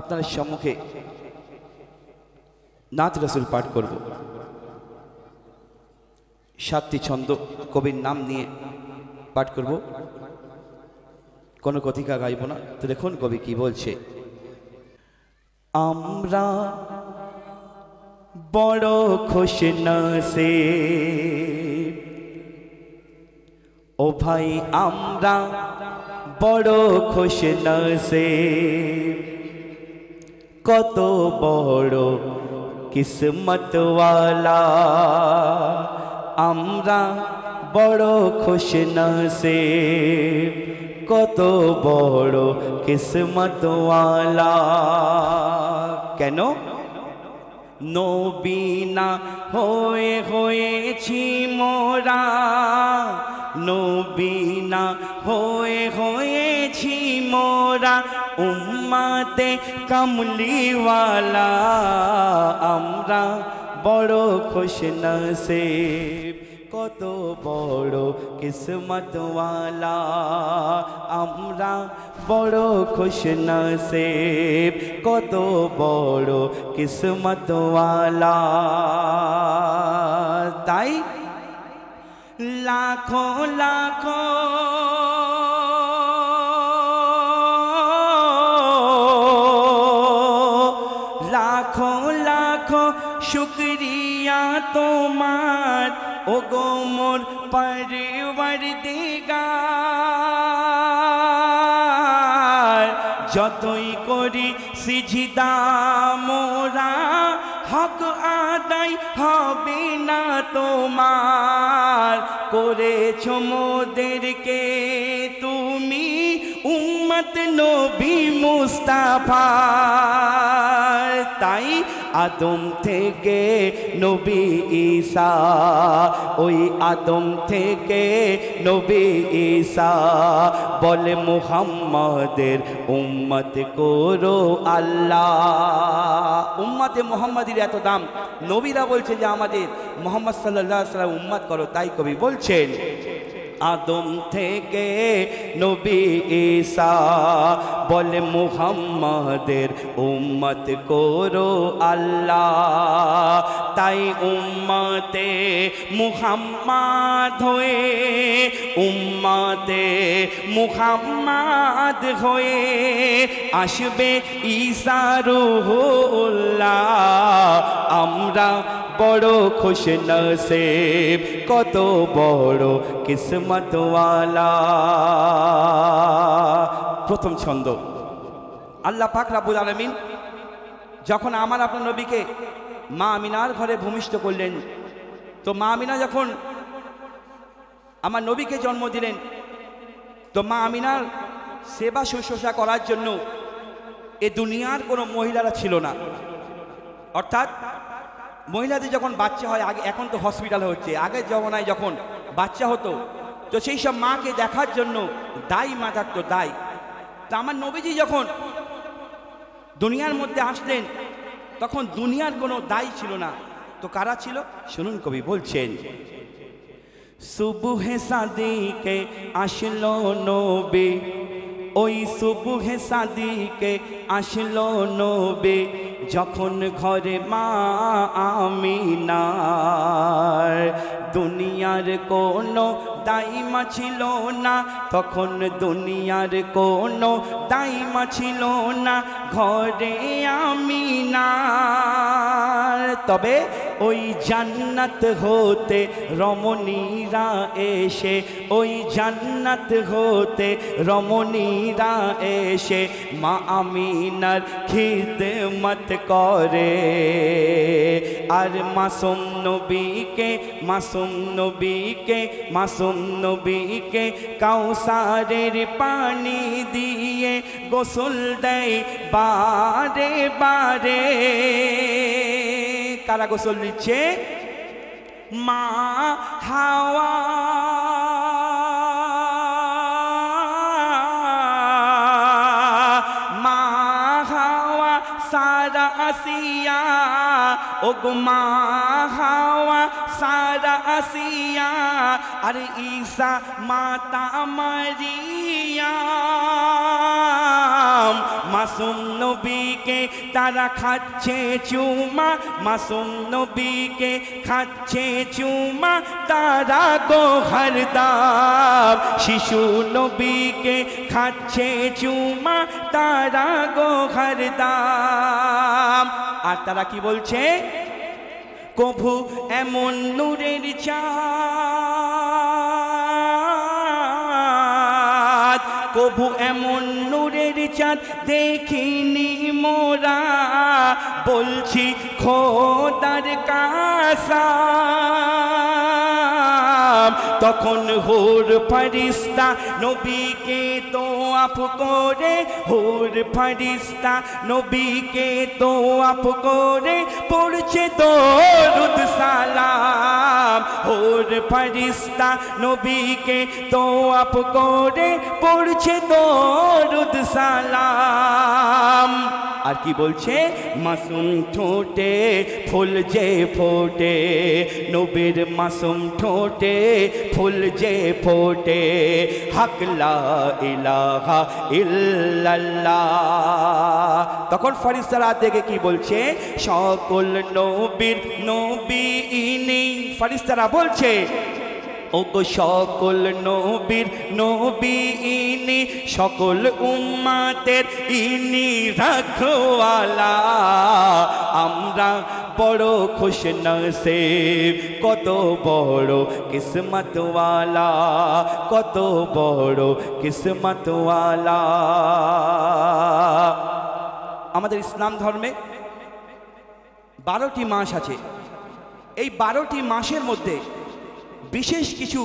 আপনাদের সম্মুখে নাত রাসূল পাঠ করব। 7টি ছন্দ কবির নাম নিয়ে পাঠ করব, কোনো কথিকা গাইব না। তো দেখুন কবি কি বলছে। আমরা বড় খুশনসিব, ও ভাই আমরা বড় খুশনসিব, কত বড় কিসমতওয়ালা, আমরা বড় খুশনসিব, কত বড় কিসমতওয়ালা। কেন? নবী না হয়ে হয়েছি মোরা, নবী না হয়ে হয়েছি মোরা উম্মতে কামলিওয়ালা, আমরা বড় খুশনসিব, কত বড় কিসমতওয়ালা, আমরা বড় খুশনসিব, কত বড় কিসমতওয়ালা। তাই লাখো লাখো লাখো লাখো শুকরিয়া তোমার, ও গো মোর পরওয়ারদিগার, যতই করি সিজদা মোরা হক আদায় হবে না তোমার, করেছো মোদেরকে তুমি উম্মত নবী মুস্তাফার। তাই আদম থেকে নবী ঈসা, ওই আদম থেকে নবী ঈসা বলে মুহাম্মাদের উম্মত করো আল্লাহ। উম্মতে মুহাম্মাদের এত দাম, নবীরা বলছে যে আমাদের মুহাম্মদ সাল্লাল্লাহু আলাইহি ওয়াসাল্লাম উম্মত করো। তাই কবি বলছেন আদম থেকে নবী ঈসা বলে মুহাম্মাদের উম্মত করো আল্লাহ। তাই উম্মতে মুহাম্মাদ হয়ে, উম্মতে মুহাম্মাদ হয়ে আসবে ঈসা রূহুল্লাহ, আমরা বড় খুশনসিব, কত বড় কিসমতওয়ালা। প্রথম ছন্দ। আল্লাহ পাক রব্বুল আলামিন যখন আমার আপনার নবীকে মা আমিনার ঘরে ভূমিষ্ঠ করলেন, তো মা আমিনা যখন আমার নবীকে জন্ম দিলেন, তো মা আমিনার সেবা শুশ্রূষা করার জন্য এ দুনিয়ার কোনো মহিলারা ছিল না। অর্থাৎ মহিলাদের যখন বাচ্চা হয়, আগে এখন তো হসপিটাল হচ্ছে, আগের জমানায় যখন বাচ্চা হতো তো সেই সব মাকে দেখার জন্য দাই মা থাকতো, দাই। তা আমার নবীজি যখন দুনিয়ার মধ্যে আসলেন তখন দুনিয়ার কোনো দাই ছিল না, তো কারা ছিল শুনুন কবি বলছেন। সুবহে সাদিকে আসলো নবী, ওই সুবহে সাদিকে আসলো নবী, যখন ঘরে মা আমিনার দুনিয়ার কোনো দাইমা ছিল না, তখন দুনিয়ার কোনো দাইমা ছিল না ঘরে আমিনার। তবে ওই জান্নাত হতে রমণীরা এসে, ওই জান্নাত হতে রমণীরা এসে মা আমিনার খিদমত করে, আর মাসুম নবীকে, মাসুম নবীকে, মাসুম নবীকে কাউসারের পানি দিয়ে গোসল দেয় বারে বারে। কারা গোসল দিচ্ছে? মা হাওয়া, মা হাওয়া সারা আসিয়া, ও গো মা হাওয়া সারা আসিয়া, আর ঈসা মাতা মারিয়া, মাসুম নবীকে তারা খাচ্ছে চুমা, মাসুম নবীকে খাচ্ছে চুমা তারা গোহরদাম। শিশু নবীকে খাচ্ছে চুমা তারা গোহরদাম। আর তারা কি বলছে? কভু এমন নূরের চাঁদ, কভু এমন নূরের চাঁদ দেখিনি মোরা, বলছি খোদার কাসাম। তখন হুর ফরিস্তা নবীকে তো আপ করে, হুর ফরিস্তা নবীকে তো আপ করে পড়ছে দরুদ সালাম। হুর ফরিস্তা নবীকে তো আপ করে পড়ছে দরুদ সালাম। আর কি বলছে? মাসুম ঠোঁটে ফুল যে ফোটে, নবীর মাসুম ঠোঁটে ফুল যে ফোটে, হক লা ইলাহা ইল্লাল্লাহ। তখন ফেরেশতারা দেখে কি বলছে? সকল নবীর নবী ইনি। ফেরেশতারা বলছে ওগো সকল নবীর নবী ইনি, সকল উম্মাতের ইনি রাখওয়ালা। আমরা বড় খুশ নসিব, কত বড় কিসমতওয়ালা, কত বড় কিসমতওয়ালা। আমাদের ইসলাম ধর্মে 12টি মাস আছে। এই 12টি মাসের মধ্যে বিশেষ কিছু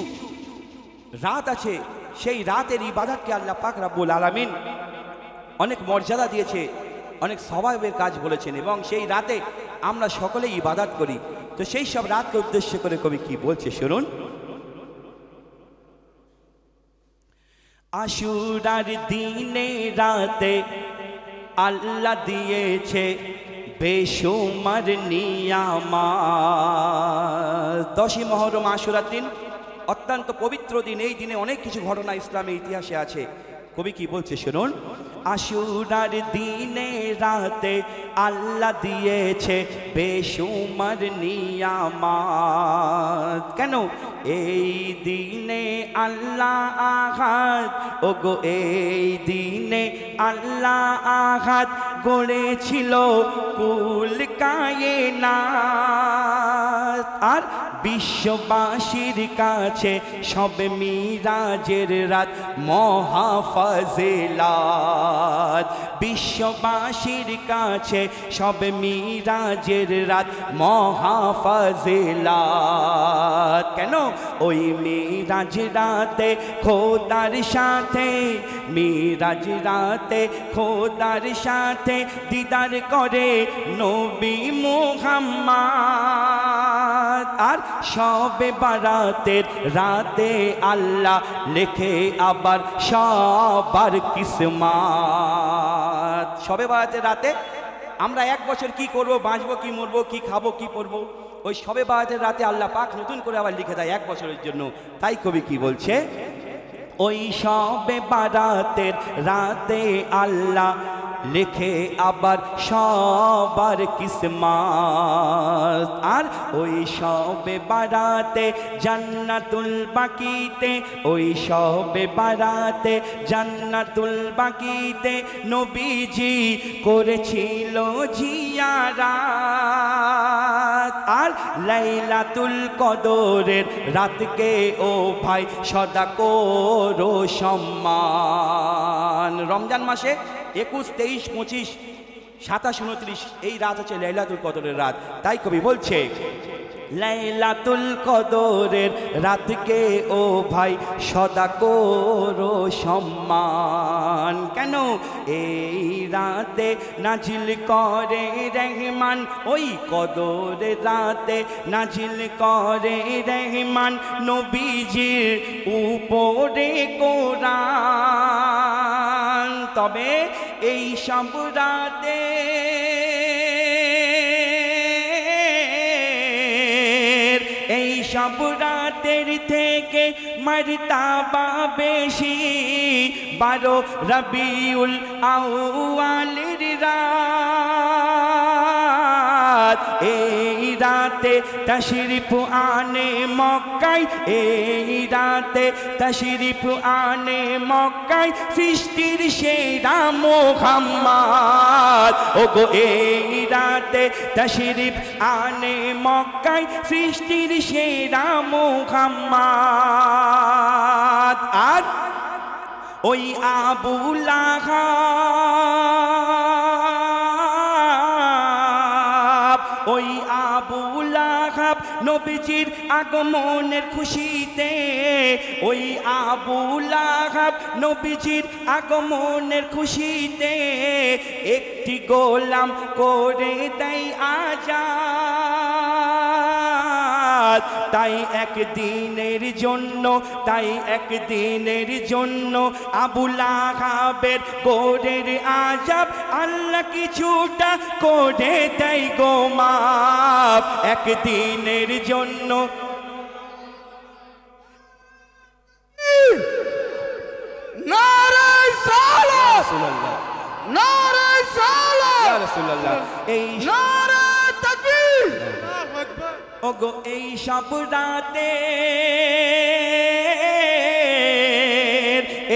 রাত আছে। সেই রাতের ইবাদতকে আল্লাহ পাক রব্বুল আলামিন অনেক মর্যাদা দিয়েছে, অনেক সওয়াবের কাজ বলেছেন, এবং সেই রাতে আমরা সকলেই ইবাদত করি। তো সেই সব রাতকে উদ্দেশ্য করে কবি কি বলছে শুনুন। আশুরার দিনে রাতে আল্লাহ দিয়েছে বেশুমার নিয়ামত। 10ই মুহররম আশুরার দিন অত্যন্ত পবিত্র দিন। এই দিনে অনেক কিছু ঘটনা ইসলামের ইতিহাসে আছে। কবি কি বলছে শুনুন। আশুরার দিনে রাতে আল্লাহ দিয়েছে বেশুমার নিয়ামত। কেন? এই দিনে আল্লাহ আহাদ, ওগো এই দিনে আল্লাহ আহাদ গড়েছিল কুল কায়নাত। আর বিশ্ববাসীর কাছে সব মিরাজের রাত মহাফাজিলাত। বিশ্ববাসীর কাছে সব মিরাজের রাত মহাফাজিলাত। কেন? ওই মিরাজ রাতে খোদার সাথে, মিরাজ রাতে খোদার সাথে দিদার করে নবী মুহাম্মদ। আর শবে বারাতের রাতে আল্লাহ লেখে আবার সবার কিসমত। শবে বারাতের রাতে আমরা 1 বছর কি করব, বাঁচবো কি, মরবো কি, খাবো কি, পরবো, ওই শবে বারাতের রাতে আল্লাহ পাক নতুন করে আবার লিখে দেয় 1 বছরের জন্য। তাই কবি কি বলছে? ওই শবে বারাতের রাতে আল্লাহ লিখে আবার সবার কিসমত। আর ওই শবে বারাতে জান্নাতুল বাকিতে, ওই শবে বারাতে জান্নাতুল বাকিতে নবীজি করেছিল জিয়ারাত। আর লাইলাতুল কদরের রাতকে ও ভাই সদা করো সম্মান। রমজান মাসে 21, 23, 25, 27, 29 এই রাত হচ্ছে লাইলাতুল কদরের রাত। তাই কবি বলছে লাইলাতুল কদরের রাতকে ও ভাই সদা করো সম্মান। কেন? এই রাতে নাজিল করে রহমান, ওই কদরের রাতে নাজিল করে রহমান নবীজির উপরে কোরআন। তবে এই সব রাতে এই সব রাতে রাতের থেকে মর্তবা বেশি 12 রবিউল আউয়ালের রাত এই রাতে তশরিফ আনে মক্কায় এই রাতে তশরিফ আনে মক্কায় সৃষ্টির সেরা মুহাম্মদ ওগো এই রাতে তশরিফ আনে মক্কায় সৃষ্টির সেরা মুহাম্মদ আর ওই আবু লাহাব ওই আবু লাহাব নবীজির আগমনের খুশিতে ওই আবু লাহাব নবীজির আগমনের খুশিতে একটি গোলাম করে দেয় আজাদ তাই একদিনের জন্য আবু লাহাবের গোরের আজাব আল্লাহ কিছুটা করে দেয় গো মাফ একদিনের জন্য নারে সালাত নারে সালাত ইয়া রাসূলুল্লাহ এই নারে তাকবীর ওগো এই সব রাতে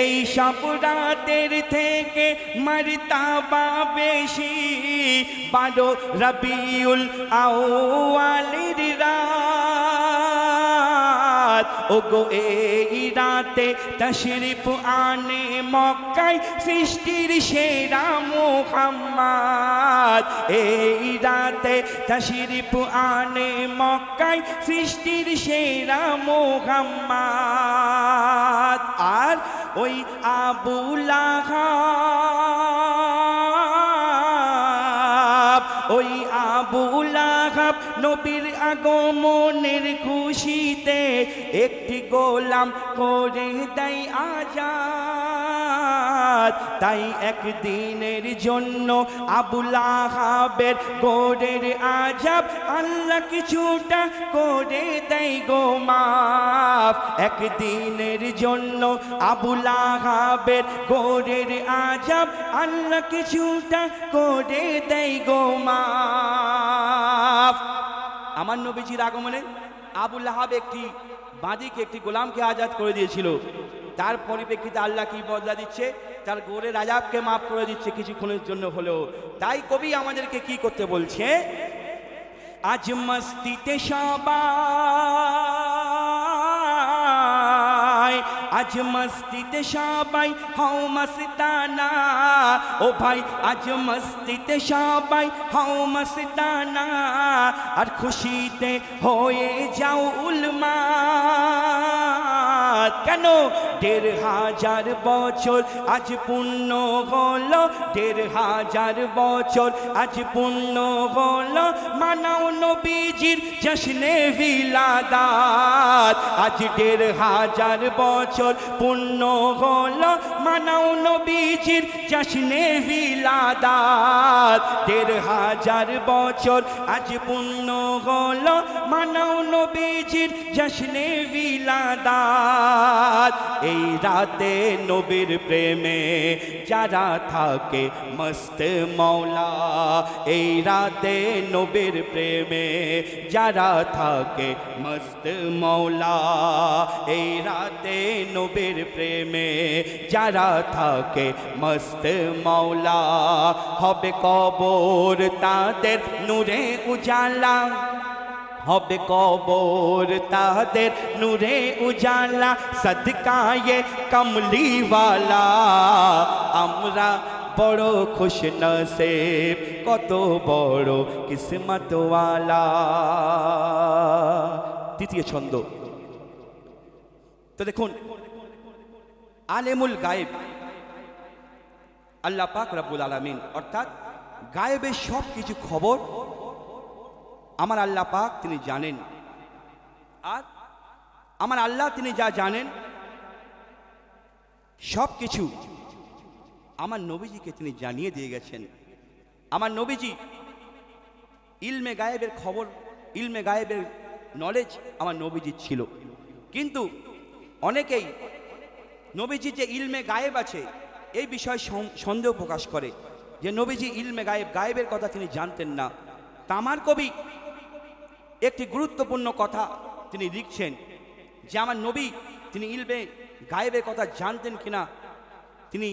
এই সব রাতের থেকে মর্তবা বেশি 12 রবিউল আউয়ালের রাত ওগো এই রাতে তশরিফ আনে মক্কায় সৃষ্টির সেরা মুহাম্মদ এই রাতে তশরিফ আনে মক্কায় সৃষ্টির সেরা মুহাম্মদ আর ওই আবু লাহাব ওই আবু লাহাব নবীর আগমনের খুশিতে একটি গোলাম করে দেয় আজাদ তাই একদিনের জন্য আবু লাহাবের গোরের আজাব আল্লাহ কিছুটা করে দেয় গো মাফ একদিনের জন্য আবু লাহাবের গোরের আজাব আল্লাহ কিছুটা করে দেয় গো মাফ আমার নবীজির আগমনে আবু লাহাব একটি বাঁদিকে একটি গোলামকে আজাদ করে দিয়েছিল তার পরিপ্রেক্ষিতে আল্লাহ কি বদলা দিচ্ছে তার গোরের আজাবকে মাফ করে দিচ্ছে কিছুক্ষণের জন্য হলেও তাই কবি আমাদেরকে কি করতে বলছে আজ মস্তিতে সবাই আজ মস্তিতে সবাই হও মস্তানা ও ভাই আজ মস্তিতে সবাই হও মস্তানা আর খুশিতে হয়ে যাও উলমাদ কেন ১৫০০ বছর আজ পূর্ণ হলো ১৫০০ বছর আজ পূর্ণ হলো মানাও নবীজির জশ্নে বিলাদাত আজ ১৫০০ বছর পূর্ণ হলো মানাও নবীজির জশ্নে বিলাদাত ১৫০০ বছর আজ পূর্ণ হলো মানাও নবীজির জশ্নে বিলাদাত এই রাতে নবীর প্রেমে যারা থাকে মস্ত মৌলা এই রাতে নবীর প্রেমে যারা থাকে মস্ত মৌলা এই রাতে নবীর প্রেমে যারা থাকে মস্ত মৌলা হবে কবর তাদের নূরে উজালা হবে কবর তাদের নূরে উজালা সদকায়ে কমলিওয়ালা আমরা বড় খুশ নসিব কত বড় কিসমতওয়ালা তৃতীয় ছন্দ তো দেখুন আলেমুল গায়েব আল্লাহ পাক রব্বুল আলামিন অর্থাৎ গায়েবের সব কিছু খবর আমার আল্লাহ পাক তিনি জানেন আর আমার আল্লাহ তিনি যা জানেন সব কিছু আমার নবীজিকে তিনি জানিয়ে দিয়ে গেছেন আমার নবীজি ইলমে গায়েবের খবর ইলমে গায়েবের নলেজ আমার নবীজির ছিল কিন্তু অনেকেই নবীজি যে ইলমে গায়েব আছে এই বিষয়ে সন্দেহ প্রকাশ করে যে নবীজি ইলমে গায়েবের কথা তিনি জানতেন না। তামার কবি একটি গুরুত্বপূর্ণ কথা তিনি লিখছেন যে আমার নবী তিনি ইলমে গায়েবের কথা জানতেন কিনা। তিনি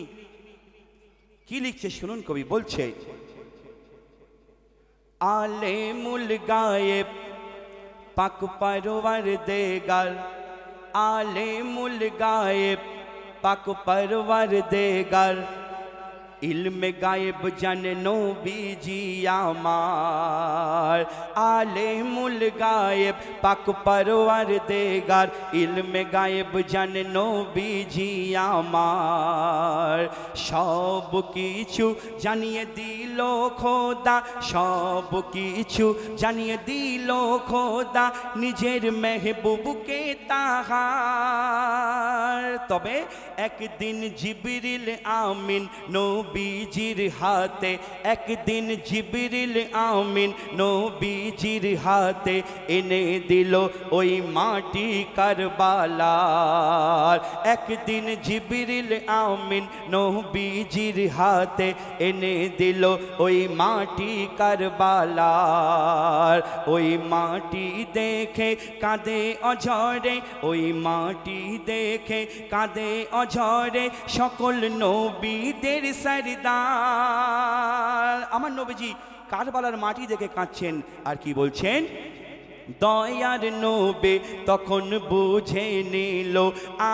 কি লিখছে শুনুন, কবি বলছে, আলেমুল গায়েব পাক পরওয়ারদিগার, আলেমুল গায়েব পাক পরওয়ারদিগার, ইলমে গায়েব জানে নবীজি আমার। আলেমুল গায়েব পাক পরওয়ারদিগার, ইলমে গায়েব জানে নবীজি আমার। সব কিছু জানিয়ে দিল খোদা, সব কিছু জানিয়ে দিল খোদা নিজের মেহবুবকে তাহার। তবে একদিন জিবরিল আমিন নবীজির হাতে, একদিন জিবরিল আমিন নবীজির হাতে এনে দিল ওই মাটি কারবালার। একদিন জিবরিল আমিন নবীজির হাতে এনে দিল ওই মাটি কারবালার। ওই মাটি দেখে কাঁদে অঝরে, ওই মাটি দেখে কাঁদে অঝরে সকল নবীদের সরদার। আমার নবীজি কারবালার মাটি দেখে কাঁদছেন আর কি বলছেন, দয়ার নবী তখন বুঝে নিল,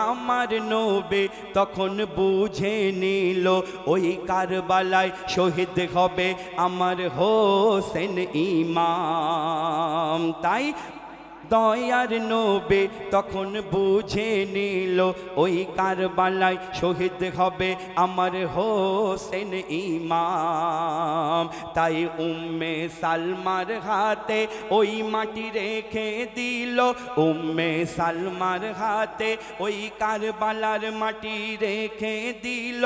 আমার নবী তখন বুঝে নিল ওই কারবালায় শহীদ হবে আমার হোসেন ইমাম। তাই দয়ার নবী তখন বুঝে নিল ওই কারবালায় শহীদ হবে আমার হোসেন ইমাম। তাই উম্মে সালমার হাতে ওই মাটি রেখে দিল, উম্মে সালমার হাতে ওই কারবালার মাটি রেখে দিল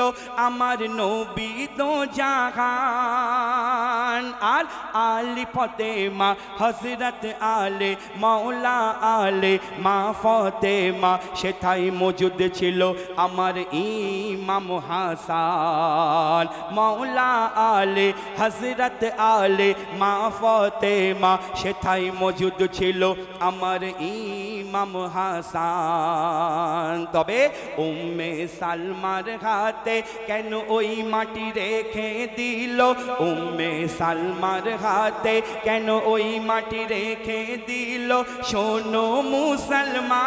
আমার নবী দো জাহান। আর আলী ফাতেমা হযরত আলে মাওলা আলে মা ফাতেমা সেথায় মজুদ ছিল আমার ইমাম হাসান। মাওলা আলে হযরত আলে মা ফাতেমা সেথায় মজুদ ছিল আমার ইমাম হাসান। তবে উম্মে সালমার হাতে কেন ওই মাটি রেখে দিল, উম্মে সালমার হাতে কেন ওই মাটি রেখে দিল, শোনো মুসলমান।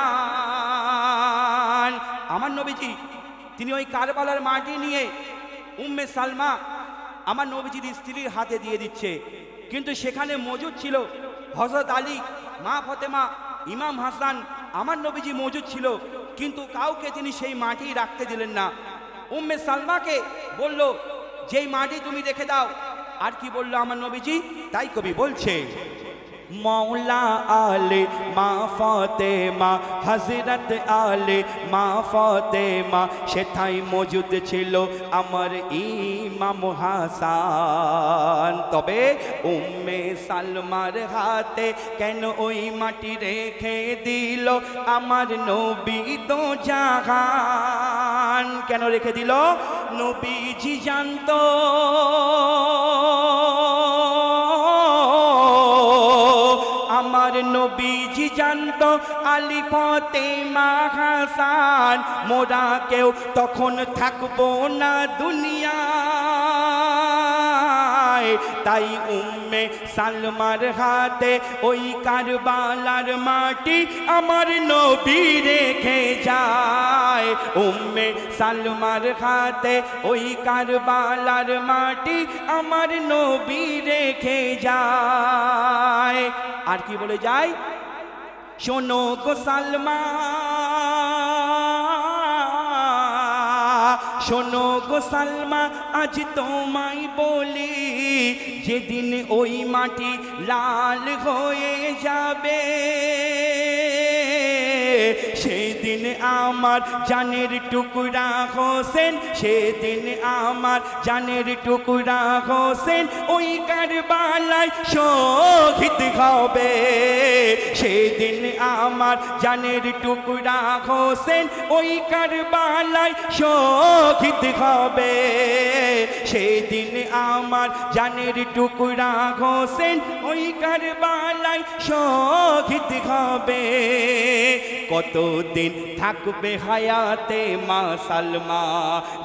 আমার নবীজি তিনি ওই কারবালার মাটি নিয়ে উম্মে সালমা আমার নবীজির স্ত্রীর হাতে দিয়ে দিচ্ছে, কিন্তু সেখানে মজুদ ছিল হযরত আলী, মা ফাতেমা, ইমাম হাসান। আমার নবীজি মজুদ ছিল কিন্তু কাউকে তিনি সেই মাটি রাখতে দিলেন না। উম্মে সালমাকে বলল যেই মাটি তুমি রেখে দাও। আর কি বলল আমার নবীজি, তাই কবি বলছে, मौला आले मा फातेमा हजरत आले मा फातेमा सेथाई मौजूद छिलो आमार इमाम हासान। तबे उम्मे सालमार हाथे केन ओई माटी रेखे दिलो आमार नबी दो जहान। केन रेखे दिलो? नबीजी जानतो আমার নবীজি জানতো আলী ফাতেমা হাসান মোরা কেউ তখন থাকবো না দুনিয়ায়। তাই উম্মে সালমার হাতে ওই কারবালার মাটি আমার নবী রেখে যায়। উম্মে সালমার হাতে ওই কারবালার মাটি আমার নবী রেখে যায়। আর কি বলে যায়, শোনো গো সালমা, শোনো গো সালমা, আজ তোমায় বলি যেদিন ওই মাটি লাল হয়ে যাবে সেদিন আমার জানের টুকরা হোসেন, সেদিন আমার জানের টুকরা হোসেন ওই কারবালায় শহীদ হবে। সেদিন আমার জানের টুকরা হোসেন ওই কারবালায় শহীদ হবে। সেদিন আমার জানের টুকরা হোসেন ওই কারবালায় শহীদ হবে। কতদিন থাকবে হায়াতে মা সালমা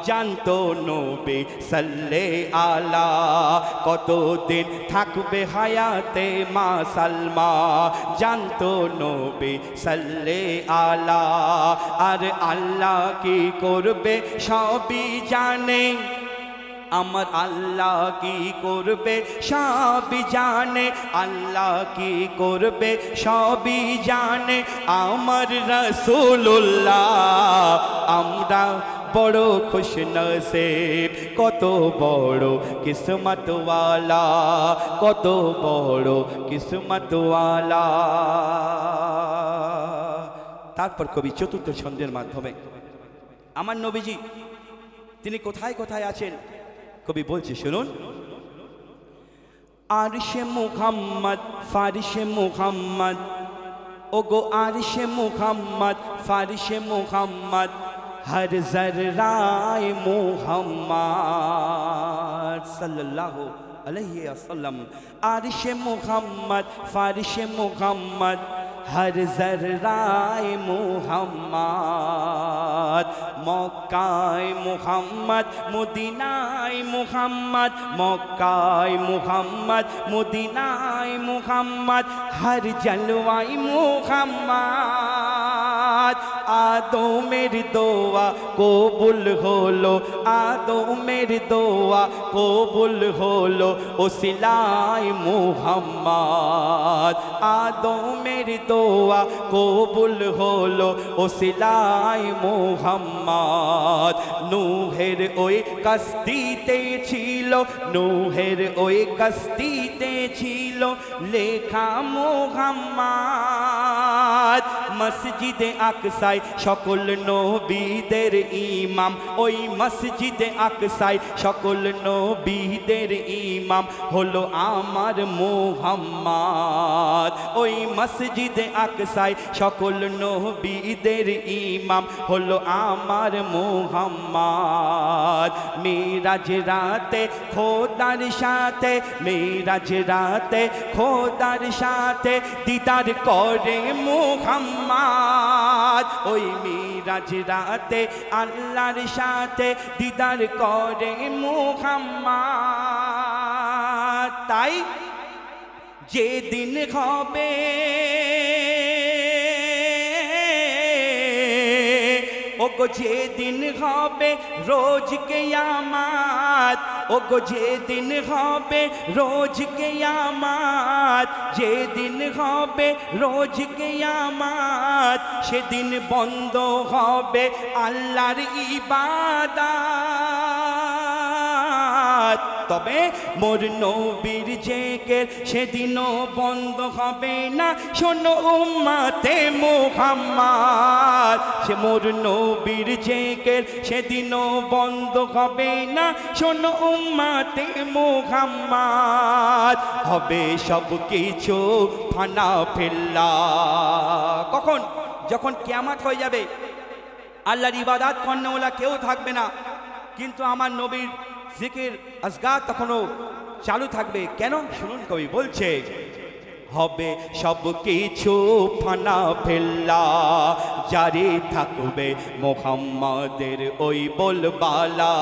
জানতো নবী সাল্লে আলা, কতদিন থাকবে হায়াতে মা সালমা জানতো নবী সাল্লে আলা। আর আল্লাহ কি করবে সবই জানে, আমার আল্লাহ কি করবে সবই জানে, আল্লাহ কি করবে সবই জানে। আমার রাসূলুল্লাহ আমরা বড় খুশনসিব, কত বড় কিসমতওয়ালা, কত বড় কিসমতওয়ালা। তারপর কবি চতুর্থ ছন্দের মাধ্যমে আমার নবীজি তিনি কোথায় কোথায় আছেন কবি বলছে শুনুন। আরশে মুহাম্মদ ফারিশে মুহাম্মদ, ওগো আরশে মুহাম্মদ ফারিশে মুহাম্মদ, हर जर्राए मुहम्मद सल्लल्लाहु अलैहि वसल्लम। आरिशे मुहम्मद फारिशे मुहम्मद, हर जर्राए मुहम्मद। मक्काए मुहम्मद मदीनाए मुहम्मद, मक्काए मुहम्मद मदीनाए मुहम्मद, हर जलवाए मुहम्मद। आदमेर दोआ कबुल होलो, आदमेर दोआ कबुल होलो ओसिलाए मुहम्मद, आदमेर दोआ कबुल होलो ओसिलाए मुहम्मद। नूहेर ओई कस्तीते छिलो, नूहेर ओई कस्तीते छिलो लेखा मुहम्मद। मस्जिदे আকসায় সকল নবীদের ইমাম, ওই মসজিদে আকসায় সকল নবীদের ইমাম হলো আমার মুহাম্মদ। ওই মসজিদে আকসায় সকল নবীদের ইমাম হলো আমার মুহাম্মদ। মিরাজ রাতে খোদার সাথে, মিরাজ রাতে খোদার সাথে দিদার করে মুহাম্মদ। ওই মিরাজ রাতে আল্লাহর সাথে দিদার করে মুহাম্মদ। তাই যেদিন হবে ওগো যেদিন হবে রোজ কিয়ামত, ওগো যেদিন হবে রোজ কিয়ামত, যেদিন হবে রোজ কিয়ামত, সেদিন বন্ধ হবে আল্লাহর ইবাদত। তবে মোর নবীর জিকির সেদিনও বন্ধ হবে না, শোনো উম্মতে মুহাম্মদ। সে মোর নবীর জিকির সেদিনও বন্ধ হবে না, শোনো উম্মতে মুহাম্মদ। হবে সব কিছু ফানা ফিল্লা। কখন? যখন কিয়ামত হয়ে যাবে, আল্লাহর ইবাদত করনেওয়ালা কেউ থাকবে না, কিন্তু আমার নবীর জিকির আজগার তখনও চালু থাকবে। কেন? শুনুন কবি বলছে, হবে সব কিছু ফানা ফেল্লা, জারি থাকবে মুহাম্মাদের ওই বলবালা।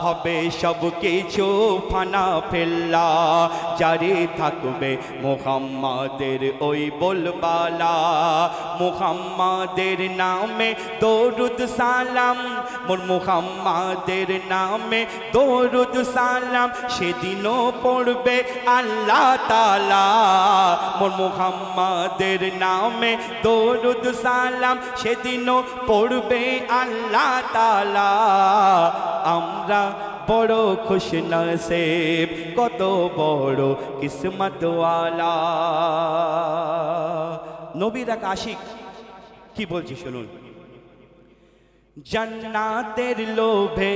হবে সব কিছু ফানা ফেল্লা, জারি থাকবে মুহাম্মাদের ওই বলবালা। মুহাম্মাদের নামে দরুদ সালাম, মোর মুহাম্মাদের নামে দরুদ সালাম সেদিনও পড়বে আল্লাহ তাআলা। মোর মুহাম্মাদের নামে দরুদ সালাম সেদিনও পড়বে আল্লাহ তাআলা। আমরা বড় খুশনসিব, কত বড় কিসমতওয়ালা। নবীর এক আশিক কি বলছি শুনুন। জান্নাতের লোভে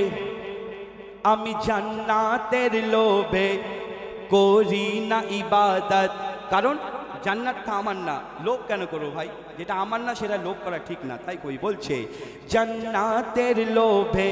আমি জান্নাতের লোভে করি না ইবাদত। কারণ জান্নাতটা আমার না, লোভ কেন করো ভাই? যেটা আমার না সেটা লোভ করা ঠিক না, তাই কই বলছে জান্নাতের লোভে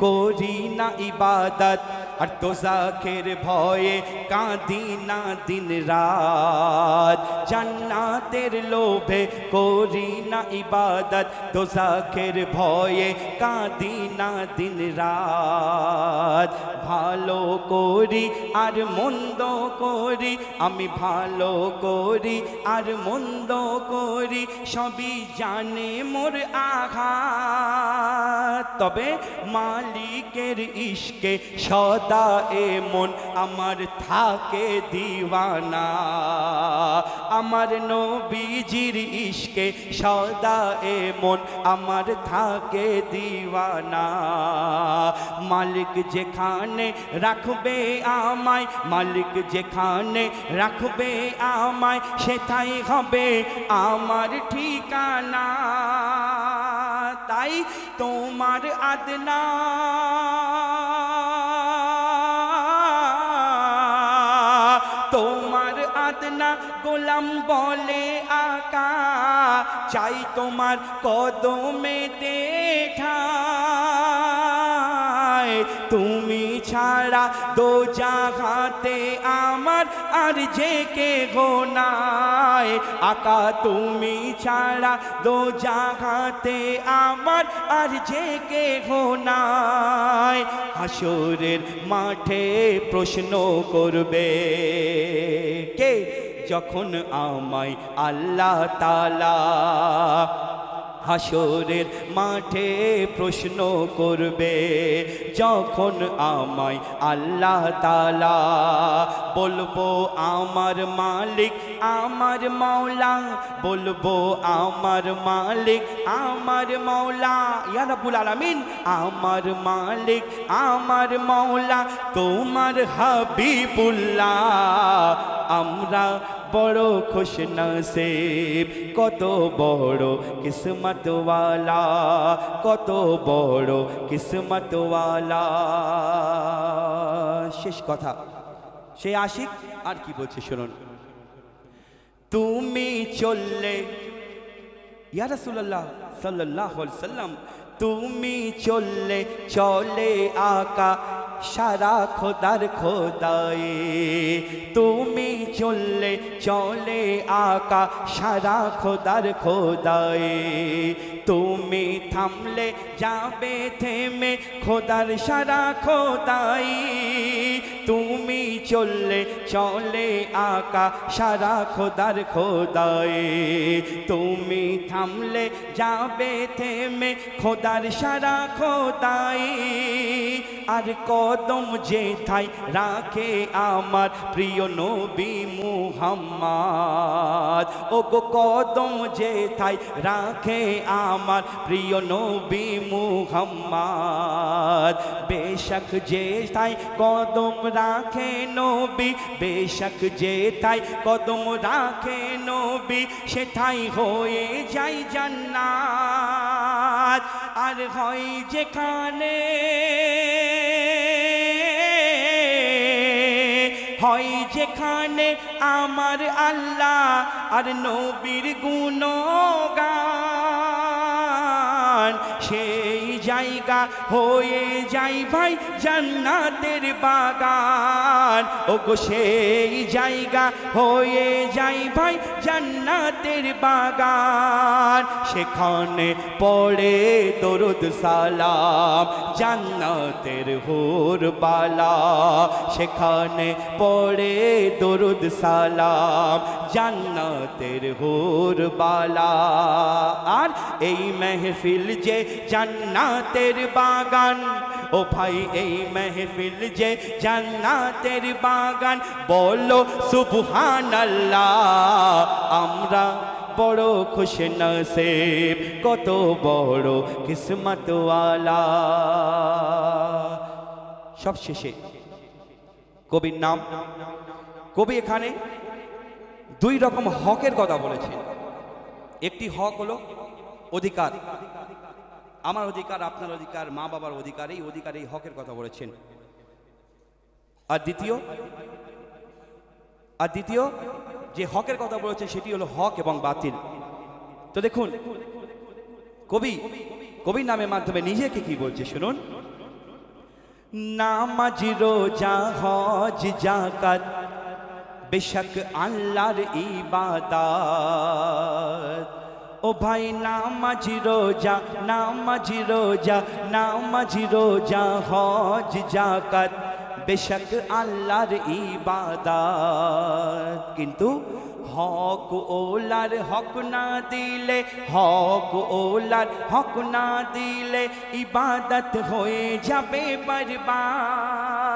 করি না ইবাদত, আর দোজাখের ভয়ে কাঁদি না দিন রাত। জান্নাতের লোভে করি না ইবাদত, দোজাখের ভয়ে কাঁদি না দিন রাত। ভালো করি আর মন্দ করি, আমি ভালো করি আর মন্দ করি, সবই জানে মোর আঘাত। তবে মালিকের ইশকে সদা এমন আমার থাকে দিওয়ানা, আমার নবীজির ইশকে সদা এমন আমার থাকে দিওয়ানা। মালিক যেখানে রাখবে আমায়, মালিক যেখানে রাখবে আমায়, সেটাই হবে আমার ঠিকানা। তাই তোমার আদনা তোমার আদনা গোলাম বলে আকা, চাই তোমার কদমে দেখায়। তুমি ছাড়া দো জাগাতে আমার আর যে কে গোনায়, আকা তুমি ছাড়া দো জাগাতে আমার আর যে কে গোনায়। হাসরের মাঠে প্রশ্ন করবে কে? যখন আমায় আল্লাহ তাআলা হাসরের মাঠে প্রশ্ন করবে, যখন আমায় আল্লাহ তাআলা বলবো আমার মালিক আমার মাওলা, বলবো আমার মালিক আমার মাওলা, ইয়া রাব্বুল আলামিন আমার মালিক আমার মাওলা তোমার হাবিবুল্লাহ। আমরা বড় খুশ নসিব, কত বড় কিসমত ওয়ালা, কত বড় কিসমত ওয়ালা। শেষ কথা, সে আশিক আর কি বলছে শুনুন। তুমি চললে ইয়া রাসূলুল্লাহ সাল্লাল্লাহু আলাইহি সাল্লাম, তুমি চললে চলে আকা সারা খোদার খোদায়ে। তুমি চললে চলে আকা সারা খোদার খোদায়ে। তুমি থামলে যাবে থেমে খোদার সারা খোদাই। তুমি চললে চলে আকা সারা খোদার খোদায়ে। তুমি থামলে যাবে থেমে খোদার সারা খোদাই। আর কদম যেথায় রাখে আমার প্রিয় নবী মুহাম্মদ, ও গো কদম যেথায় রাখে আমার প্রিয় নবী মুহাম্মদ। বেশক যেথায় কদম রাখে নবী, বেশক যেথায় কদম রাখে নবী, সেথায় হয়ে যায় জান্নাত। আর হয় যেখানে হয় যেখানে আমার আল্লাহ আর নবীর গুণগান, সেই জায়গা হয়ে যাই ভাই জান্নাতের বাগান। ও গো সেই জায়গা হয়ে যাই ভাই জান্নাতের বাগান। সেখানে পড়ে দরুদ সালাম জান্নাতের হুর বালা, সেখানে পড়ে দরুদ সালাম জান্নাতের হুর বালা। আর এই মেহফিল যে জান্নাতের বাগান, ও ভাই এই মেহফিল যে জান্নাতের বাগান, বলো সুবহানাল্লাহ। আমরা বড় খুশ নসিব, কত বড় কিসমত ওয়ালা। সব শেষে কবির নাম, কবি এখানে দুই রকম হকের কথা বলেছেন। একটি হক হলো অধিকার, আমার অধিকার, আপনার অধিকার, মা বাবার অধিকার, এই অধিকার, এই হকের কথা বলেছেন। আর দ্বিতীয় যে হকের কথা বলেছেন সেটি হলো হক এবং বাতিল। তো দেখুন কবির নামের মাধ্যমে নিজেকে কি বলছে শুনুন। নামাজ রোজা হজ যাকাত বেশক আল্লাহর ইবাদত। ও ভাই নামাজ রোজা হজ যাকাত বেশক আল্লাহর ইবাদত, কিন্তু হক ওলার হক না দিলে, হক ওলার হক না দিলে ইবাদত হয়ে যাবে বরবাদ।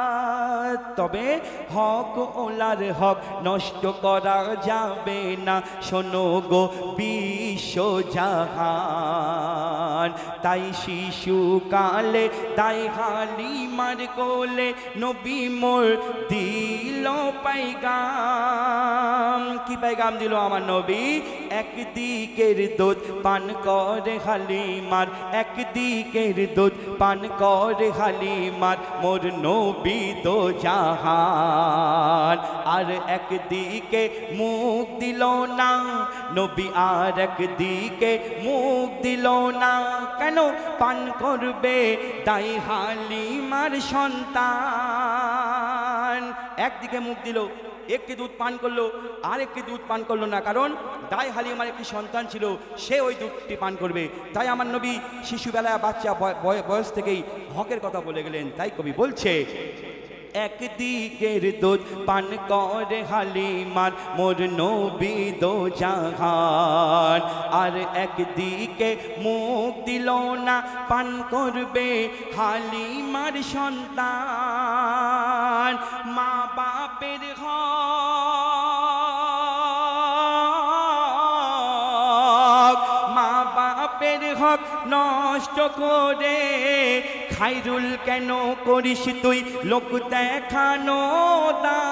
তবে হক ওলার হক নষ্ট করা যাবে না, শোনো গো বিশ্বজাহান। তাই শিশুকালে তাই হালিমার কোলে নবী মোর দিল পাইগাম। কি পাইগাম দিল আমার নবী? একদিকের দুধ পান করে হালিমার, একদিকের দুধ পান করে হালিমার মোর নবী দো জাহান। আর একদিকে মুখ দিল না নবী, আর একদিকে মুখ দিল না, কেন? পান করবে তাই হালিমার সন্তান। একদিকে মুখ দিল, একটি দুধ পান করলো, আর একটি দুধ পান করলো না, কারণ দাই হালিমার একটি সন্তান ছিল, সে ওই দুধটি পান করবে। তাই আমার নবী শিশুবেলায় বাচ্চা বয়স থেকেই হকের কথা বলে গেলেন। তাই কবি বলছে একদিকের দুধ পান করে হালিমার মোর নবী দো জাহান। আর একদিকে মুখ দিল না, পান করবে হালিমার সন্তান। মা বাপের হক, মা বাপের হক নষ্ট করে খাইরুল কেন করিস তুই লোক দেখানো দান।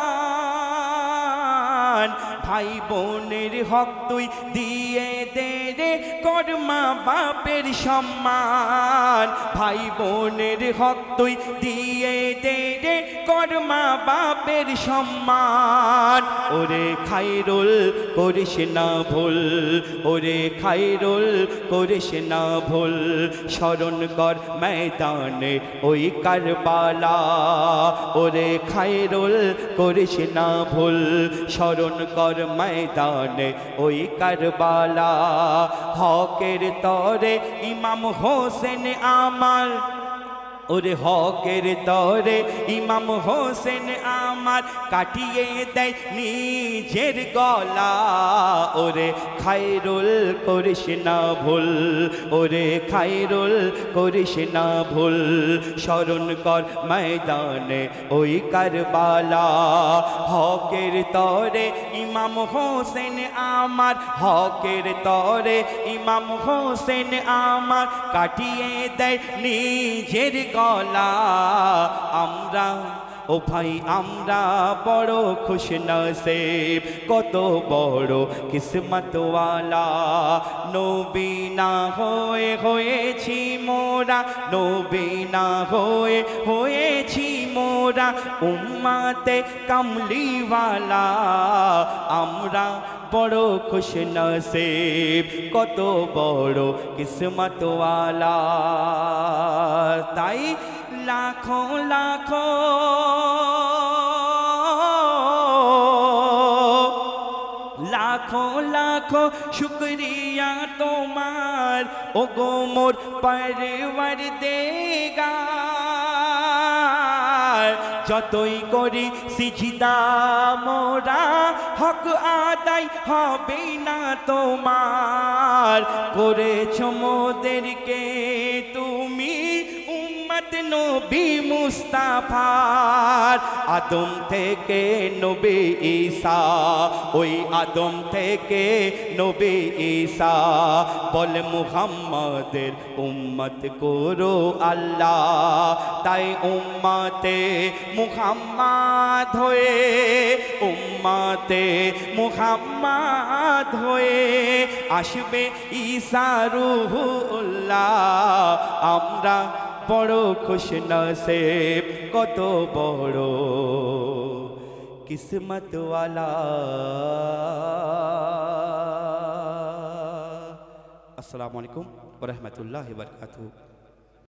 ভাই বোনের হক তুই দিয়ে দে রে, কর মা বাপের সম্মান। ভাই বোনের হক তুই দিয়ে দে রে, কর মা বাপের সম্মান। ওরে খাইরুল করিস না ভুল, ওরে খাইরুল করিস না ভুল, স্মরণ কর ময়দানে ওই কারবালা। ওরে খাইরুল করিস না ভুল, স্মরণ কর ময়দানে ওই কারবালা। হকের তরে ইমাম হোসেন আমার, ওরে হকের তরে ইমাম হোসেন আমার কাটিয়ে দেয় নিজের গলা। ওরে খাইরুল করিস না ভুল, ওরে খাইরুল করিস না ভুল, স্মরণ কর ময়দানে ওই কারবালা। হকের তরে ইমাম হোসেন আমার, হকের তরে ইমাম হোসেন আমার কাটিয়ে দেয় নিজের গলা। আমরা ও ভাই আমরা বড় খুশ নসিব, কত বড় কিসমতওয়ালা। নবী না হয়ে হয়েছি মোরা, নবী না হয়ে হয়েছি মোরা উম্মতে কামলিওয়ালা। আমরা বড় খুশ নসিব, কত বড় কিসমতওয়ালা। তাই লাখো লাখো লাখো লাখো শুকরিয়া তোমার, ও গো মোর পরওয়ারদিগার। যতই করি সিজদা মোরা হক আদায় হবে না তোমার। করেছ মোদেরকে তুমি উম্মত নবী মুস্তাফার, আদম থেকে নবী ঈসা, ওই আদম থেকে নবী ঈসা, বলে মুহাম্মাদের উম্মত করো আল্লাহ। তাই উম্মতে মুহাম্মদ হয়ে, উম্মতে মুহাম্মদ হয়ে আসবে ঈসা রূহুল্লাহ। আমরা বড় খুশি নসিব, কত বড় কিসমত ওয়ালা। আসসালামু আলাইকুম ওয়া রাহমাতুল্লাহি ওয়া বারাকাতুহু।